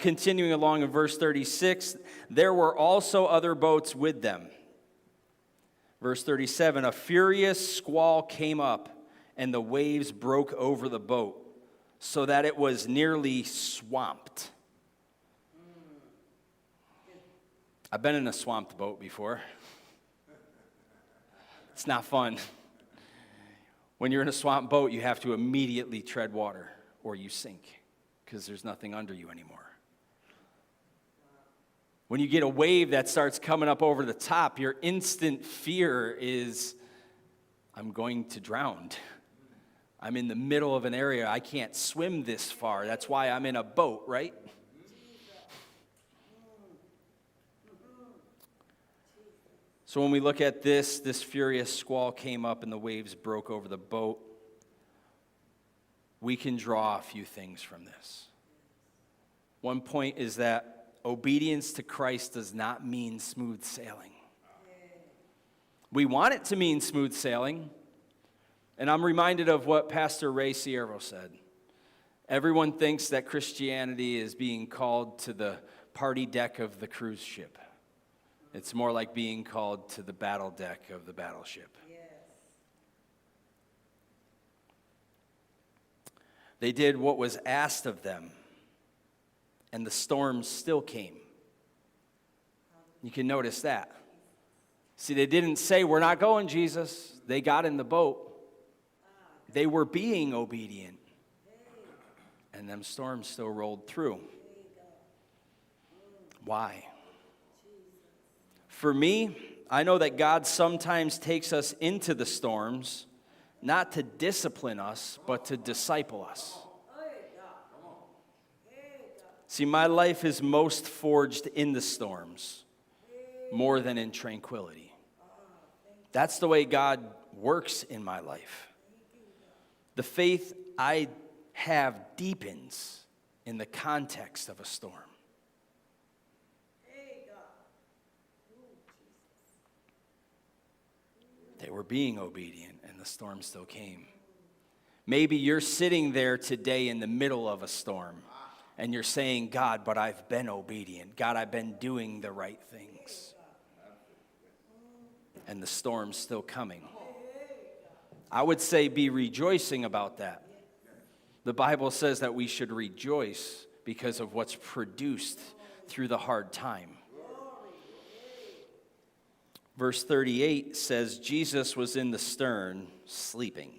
Continuing along in verse 36, there were also other boats with them. Verse 37, a furious squall came up, and the waves broke over the boat, so that it was nearly swamped. I've been in a swamped boat before. It's not fun. When you're in a swamped boat, you have to immediately tread water, or you sink, because there's nothing under you anymore. When you get a wave that starts coming up over the top, your instant fear is, I'm going to drown. I'm in the middle of an area. I can't swim this far. That's why I'm in a boat, right? So when we look at this furious squall came up and the waves broke over the boat, we can draw a few things from this. One point is that obedience to Christ does not mean smooth sailing. We want it to mean smooth sailing. And I'm reminded of what Pastor Ray Siervo said. Everyone thinks that Christianity is being called to the party deck of the cruise ship. It's more like being called to the battle deck of the battleship. Yes. They did what was asked of them, and the storms still came. You can notice that. See, they didn't say, we're not going, Jesus. They got in the boat. They were being obedient. And them storms still rolled through. Why? For me, I know that God sometimes takes us into the storms, not to discipline us, but to disciple us. See, my life is most forged in the storms, more than in tranquility. That's the way God works in my life. The faith I have deepens in the context of a storm. They were being obedient, and the storm still came. Maybe you're sitting there today in the middle of a storm, and you're saying, God, but I've been obedient. God, I've been doing the right things. And the storm's still coming. I would say be rejoicing about that. The Bible says that we should rejoice because of what's produced through the hard time. Verse 38 says, Jesus was in the stern, sleeping.